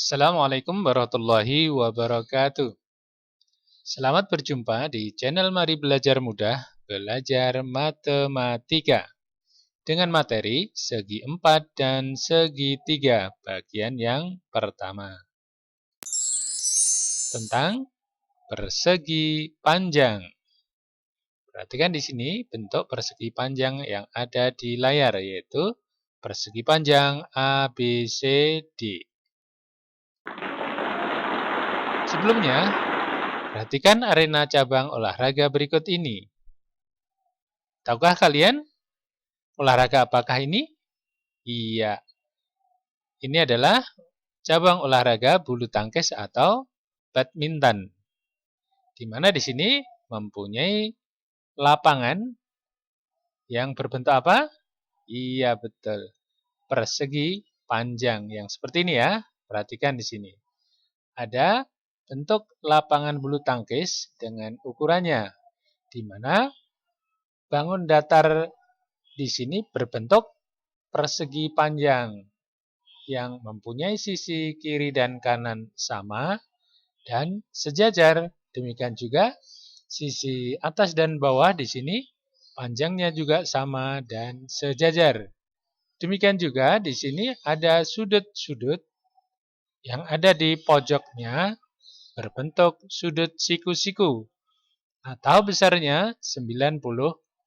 Assalamualaikum warahmatullahi wabarakatuh. Selamat berjumpa di channel Mari Belajar Mudah, Belajar Matematika. Dengan materi segi 4 dan segi 3, bagian yang pertama. Tentang persegi panjang. Perhatikan di sini bentuk persegi panjang yang ada di layar, yaitu persegi panjang ABCD. Sebelumnya, perhatikan arena cabang olahraga berikut ini. Tahukah kalian olahraga apakah ini? Iya, ini adalah cabang olahraga bulu tangkis atau badminton. Di mana di sini mempunyai lapangan yang berbentuk apa? Iya, betul. Persegi panjang yang seperti ini ya. Perhatikan di sini. Ada bentuk lapangan bulu tangkis dengan ukurannya, di mana bangun datar di sini berbentuk persegi panjang yang mempunyai sisi kiri dan kanan sama dan sejajar. Demikian juga sisi atas dan bawah di sini panjangnya juga sama dan sejajar. Demikian juga di sini ada sudut-sudut yang ada di pojoknya berbentuk sudut siku-siku atau besarnya 90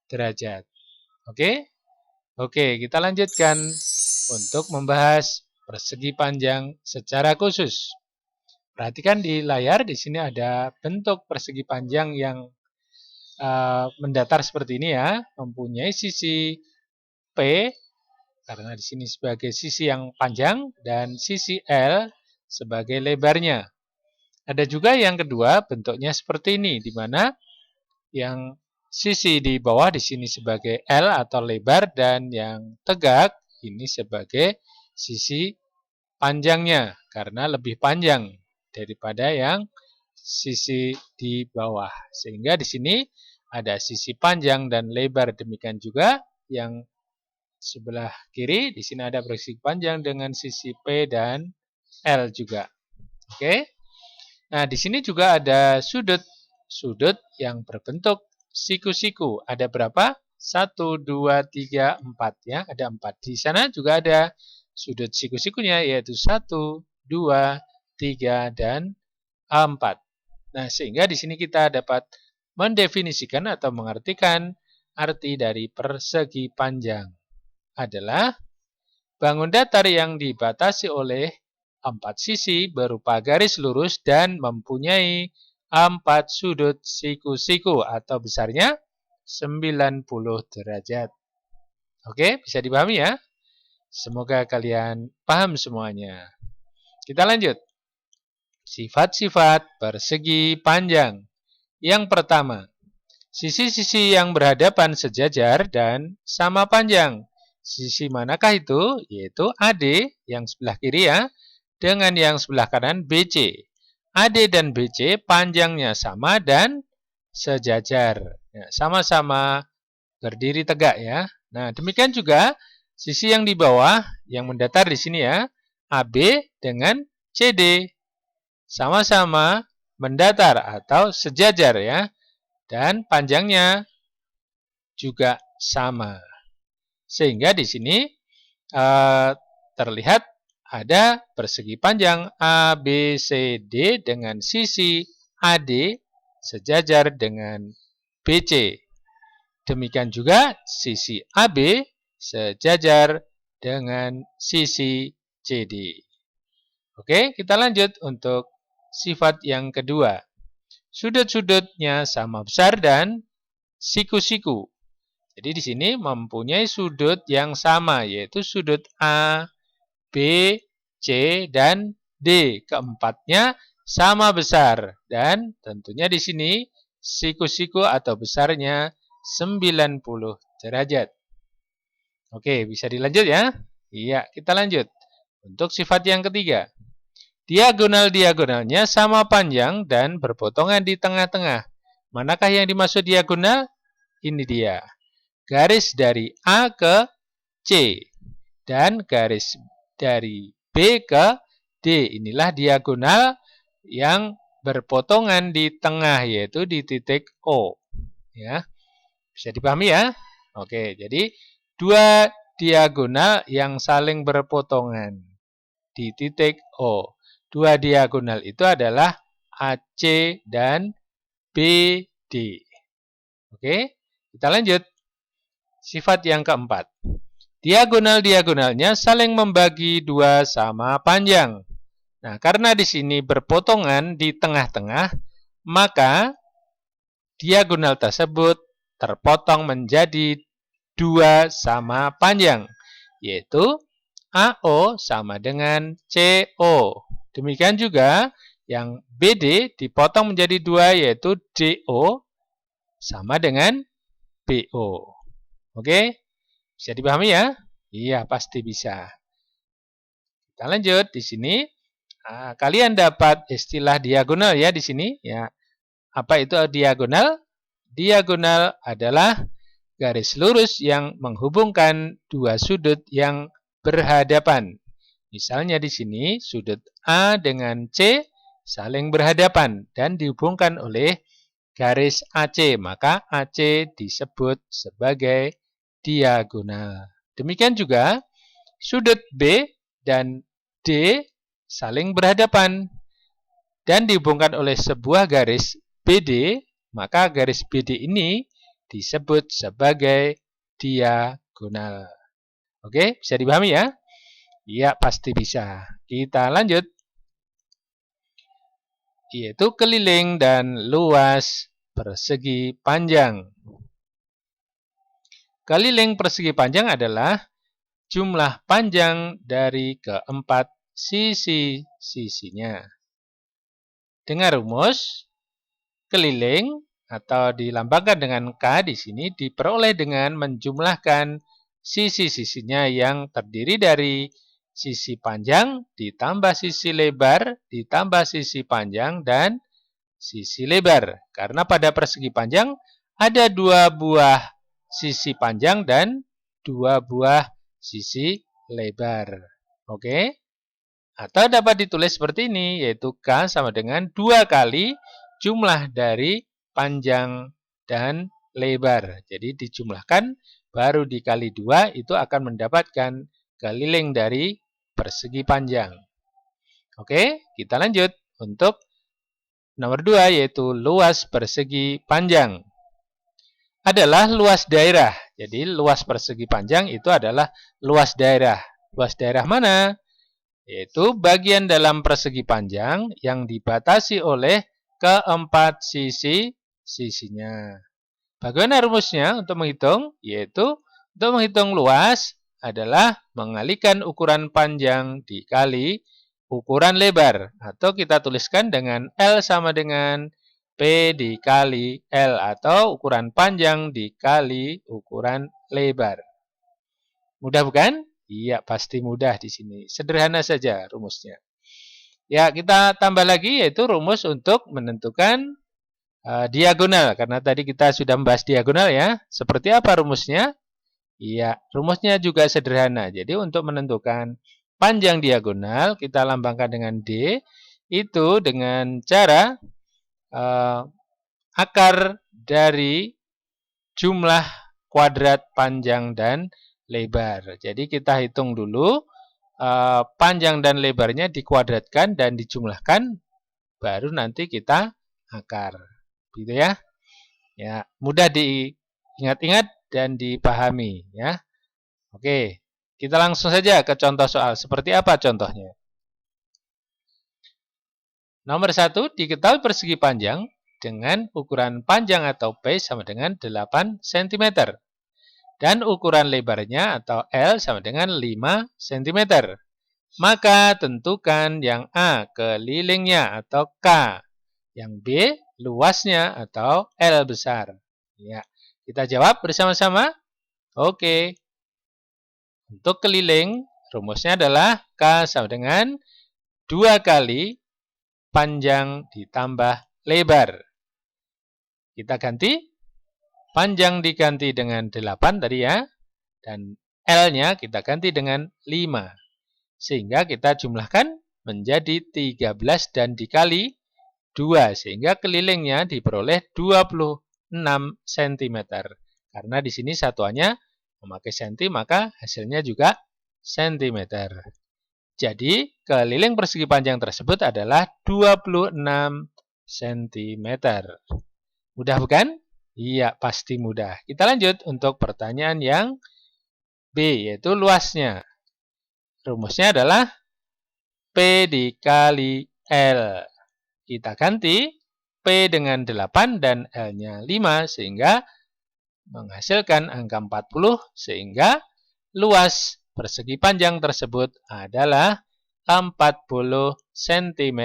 derajat. Oke? Oke, kita lanjutkan untuk membahas persegi panjang secara khusus. Perhatikan di layar, di sini ada bentuk persegi panjang yang mendatar seperti ini ya, mempunyai sisi P karena di sini sebagai sisi yang panjang dan sisi L sebagai lebarnya. Ada juga yang kedua bentuknya seperti ini, di mana yang sisi di bawah di sini sebagai L atau lebar dan yang tegak ini sebagai sisi panjangnya karena lebih panjang daripada yang sisi di bawah. Sehingga di sini ada sisi panjang dan lebar. Demikian juga yang sebelah kiri di sini ada persegi panjang dengan sisi P dan L juga. Oke. Nah, di sini juga ada sudut yang berbentuk siku-siku. Ada berapa? 1, 2, 3, 4 ya. Ada 4. Di sana juga ada sudut siku-sikunya yaitu 1, 2, 3, dan 4. Nah, sehingga di sini kita dapat mendefinisikan atau mengartikan arti dari persegi panjang adalah bangun datar yang dibatasi oleh 4 sisi berupa garis lurus dan mempunyai 4 sudut siku-siku atau besarnya 90 derajat. Oke, bisa dipahami ya? Semoga kalian paham semuanya. Kita lanjut. Sifat-sifat persegi panjang. Yang pertama, sisi-sisi yang berhadapan sejajar dan sama panjang. Sisi manakah itu? Yaitu AD yang sebelah kiri ya, dengan yang sebelah kanan BC. AD dan BC panjangnya sama dan sejajar. Ya, sama-sama berdiri tegak ya. Nah, demikian juga sisi yang di bawah yang mendatar di sini ya, AB dengan CD. Sama-sama mendatar atau sejajar ya. Dan panjangnya juga sama. Sehingga di sini terlihat ada persegi panjang ABCD dengan sisi AD sejajar dengan BC. Demikian juga sisi AB sejajar dengan sisi CD. Oke, kita lanjut untuk sifat yang kedua. Sudut-sudutnya sama besar dan siku-siku. Jadi di sini mempunyai sudut yang sama, yaitu sudut A, B, C, dan D. Keempatnya sama besar. Dan tentunya di sini siku-siku atau besarnya 90 derajat. Oke, bisa dilanjut ya? Iya, kita lanjut. Untuk sifat yang ketiga. Diagonal-diagonalnya sama panjang dan berpotongan di tengah-tengah. Manakah yang dimaksud diagonal? Ini dia. Garis dari A ke C dan garis dari B ke D D. Inilah diagonal yang berpotongan di tengah, yaitu di titik O. Ya, bisa dipahami ya? Oke, jadi dua diagonal yang saling berpotongan di titik O. Dua diagonal itu adalah AC dan BD. Oke, kita lanjut. Sifat yang keempat. Diagonal-diagonalnya saling membagi dua sama panjang. Nah, karena di sini berpotongan di tengah-tengah, maka diagonal tersebut terpotong menjadi dua sama panjang, yaitu AO sama dengan CO. Demikian juga yang BD dipotong menjadi dua, yaitu DO sama dengan BO. Oke, bisa dipahami ya? Iya, pasti bisa. Kita lanjut di sini. Kalian dapat istilah diagonal ya di sini. Ya, apa itu diagonal? Diagonal adalah garis lurus yang menghubungkan dua sudut yang berhadapan. Misalnya di sini sudut A dengan C saling berhadapan dan dihubungkan oleh garis AC, maka AC disebut sebagai diagonal. Demikian juga sudut B dan D saling berhadapan dan dihubungkan oleh sebuah garis BD, maka garis BD ini disebut sebagai diagonal. Oke, bisa dipahami ya? Iya, pasti bisa. Kita lanjut. Yaitu keliling dan luas persegi panjang. Keliling persegi panjang adalah jumlah panjang dari keempat sisi-sisinya. Dengan rumus, keliling atau dilambangkan dengan K di sini diperoleh dengan menjumlahkan sisi-sisinya yang terdiri dari sisi panjang ditambah sisi lebar ditambah sisi panjang dan sisi lebar. Karena pada persegi panjang ada dua buah sisi panjang dan dua buah sisi lebar. Oke? Atau dapat ditulis seperti ini, yaitu K sama dengan 2 kali jumlah dari panjang dan lebar. Jadi dijumlahkan, baru dikali 2, itu akan mendapatkan keliling dari persegi panjang. Oke, kita lanjut untuk nomor 2, yaitu luas persegi panjang. Adalah luas daerah. Jadi luas persegi panjang itu adalah luas daerah. Luas daerah mana? Yaitu bagian dalam persegi panjang yang dibatasi oleh keempat sisinya. Bagaimana rumusnya untuk menghitung? Yaitu untuk menghitung luas adalah mengalikan ukuran panjang dikali ukuran lebar. Atau kita tuliskan dengan L sama dengan P dikali L atau ukuran panjang dikali ukuran lebar. Mudah bukan? Iya, pasti mudah di sini. Sederhana saja rumusnya. Ya, kita tambah lagi yaitu rumus untuk menentukan diagonal. Karena tadi kita sudah membahas diagonal ya. Seperti apa rumusnya? Iya, rumusnya juga sederhana. Jadi untuk menentukan panjang diagonal, kita lambangkan dengan D. Itu dengan cara akar dari jumlah kuadrat panjang dan lebar. Jadi kita hitung dulu panjang dan lebarnya dikuadratkan dan dijumlahkan, baru nanti kita akar. Gitu ya. Ya, mudah diingat-ingat dan dipahami ya. Oke, kita langsung saja ke contoh soal. Seperti apa contohnya? Nomor 1, diketahui persegi panjang dengan ukuran panjang atau P sama dengan 8 cm. Dan ukuran lebarnya atau L sama dengan 5 cm. Maka tentukan yang A kelilingnya atau K, yang B luasnya atau L besar. Ya, kita jawab bersama-sama. Oke. Untuk keliling, rumusnya adalah K sama dengan 2 kali panjang ditambah lebar. Kita ganti. Panjang diganti dengan 8 tadi ya. Dan L-nya kita ganti dengan 5. Sehingga kita jumlahkan menjadi 13 dan dikali 2 sehingga kelilingnya diperoleh 26 cm. Karena di sini satuannya memakai senti maka hasilnya juga cm. Jadi keliling persegi panjang tersebut adalah 26 cm. Mudah bukan? Iya, pasti mudah. Kita lanjut untuk pertanyaan yang B, yaitu luasnya. Rumusnya adalah P dikali L. Kita ganti P dengan 8 dan L-nya 5 sehingga menghasilkan angka 40 sehingga luas persegi panjang tersebut adalah 40 cm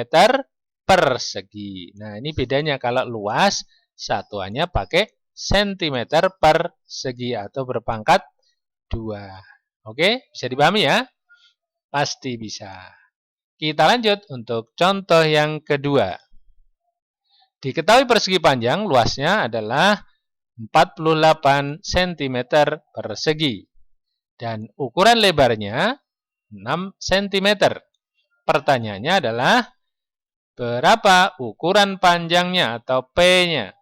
persegi. Nah, ini bedanya kalau luas satuannya pakai cm persegi atau berpangkat 2. Oke, bisa dipahami ya? Pasti bisa. Kita lanjut untuk contoh yang kedua. Diketahui persegi panjang luasnya adalah 48 cm persegi dan ukuran lebarnya 6 cm. Pertanyaannya adalah berapa ukuran panjangnya atau P-nya?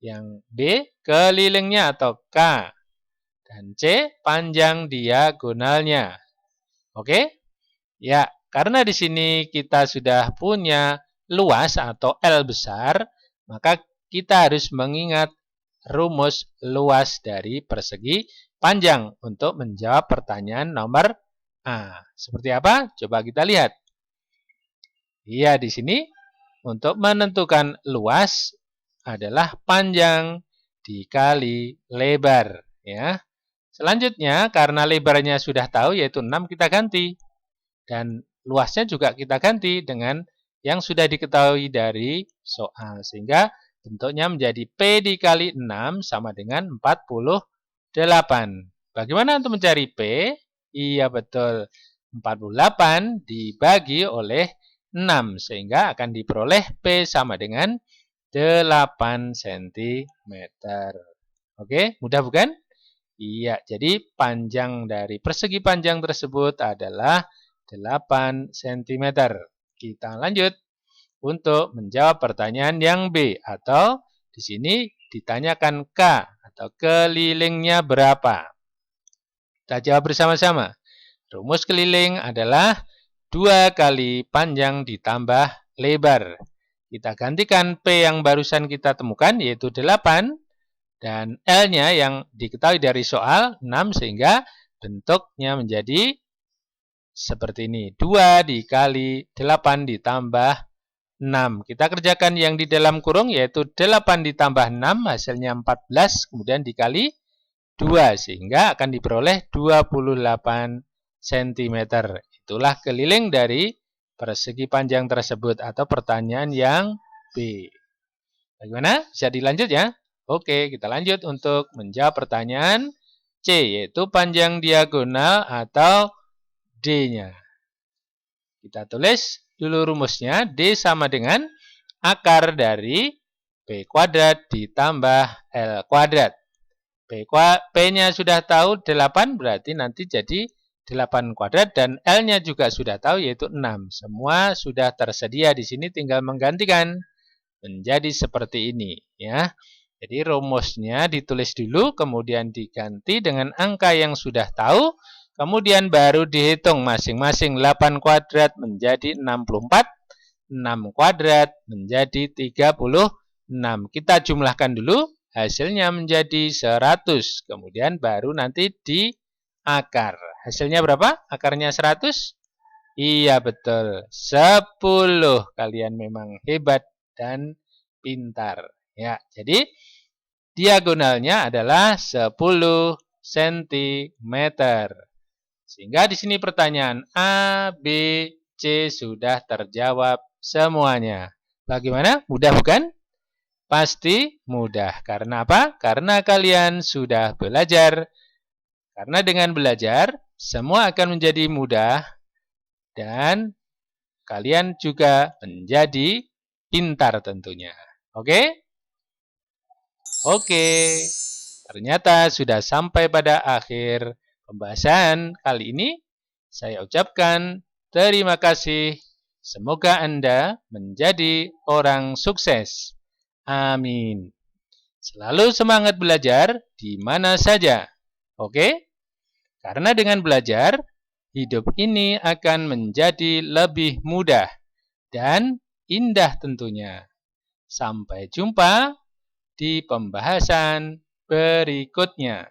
Yang B, kelilingnya atau K. Dan C, panjang diagonalnya. Oke? Ya, karena di sini kita sudah punya luas atau L besar, maka kita harus mengingat rumus luas dari persegi panjang untuk menjawab pertanyaan nomor A. Seperti apa? Coba kita lihat. Iya, di sini untuk menentukan luas adalah panjang dikali lebar. Ya. Selanjutnya, karena lebarnya sudah tahu yaitu 6, kita ganti. Dan luasnya juga kita ganti dengan yang sudah diketahui dari soal. Sehingga bentuknya menjadi P dikali 6 sama dengan 48. Bagaimana untuk mencari P? Iya betul. 48 dibagi oleh 6. Sehingga akan diperoleh P sama dengan 8 cm. Oke, mudah bukan? Iya, jadi panjang dari persegi panjang tersebut adalah 8 cm. Kita lanjut untuk menjawab pertanyaan yang B atau di sini ditanyakan K atau kelilingnya berapa. Kita jawab bersama-sama. Rumus keliling adalah 2 kali panjang ditambah lebar. Kita gantikan P yang barusan kita temukan yaitu 8 dan L-nya yang diketahui dari soal 6 sehingga bentuknya menjadi seperti ini. 2 dikali 8 ditambah 6. Kita kerjakan yang di dalam kurung yaitu 8 ditambah 6 hasilnya 14 kemudian dikali 2 sehingga akan diperoleh 28 cm. Itulah keliling dari persegi panjang tersebut atau pertanyaan yang B. Bagaimana? Bisa dilanjut ya? Oke, kita lanjut untuk menjawab pertanyaan C yaitu panjang diagonal atau D-nya. Kita tulis dulu rumusnya. D sama dengan akar dari P kuadrat ditambah L kuadrat. P-nya sudah tahu 8 berarti nanti jadi 8 kuadrat dan L-nya juga sudah tahu yaitu 6. Semua sudah tersedia di sini tinggal menggantikan menjadi seperti ini ya. Jadi rumusnya ditulis dulu kemudian diganti dengan angka yang sudah tahu. Kemudian baru dihitung masing-masing 8 kuadrat menjadi 64, 6 kuadrat menjadi 36. Kita jumlahkan dulu, hasilnya menjadi 100. Kemudian baru nanti diakar. Hasilnya berapa? Akarnya 100? Iya betul, 10. Kalian memang hebat dan pintar. Ya, jadi diagonalnya adalah 10 cm. Sehingga di sini pertanyaan A, B, C sudah terjawab semuanya. Bagaimana? Mudah bukan? Pasti mudah. Karena apa? Karena kalian sudah belajar. Karena dengan belajar, semua akan menjadi mudah. Dan kalian juga menjadi pintar tentunya. Oke? Oke. Ternyata sudah sampai pada akhir pembahasan kali ini. Saya ucapkan Terima kasih. Semoga Anda menjadi orang sukses. Amin. Selalu semangat belajar di mana saja. Oke? Karena dengan belajar, hidup ini akan menjadi lebih mudah dan indah tentunya. Sampai jumpa di pembahasan berikutnya.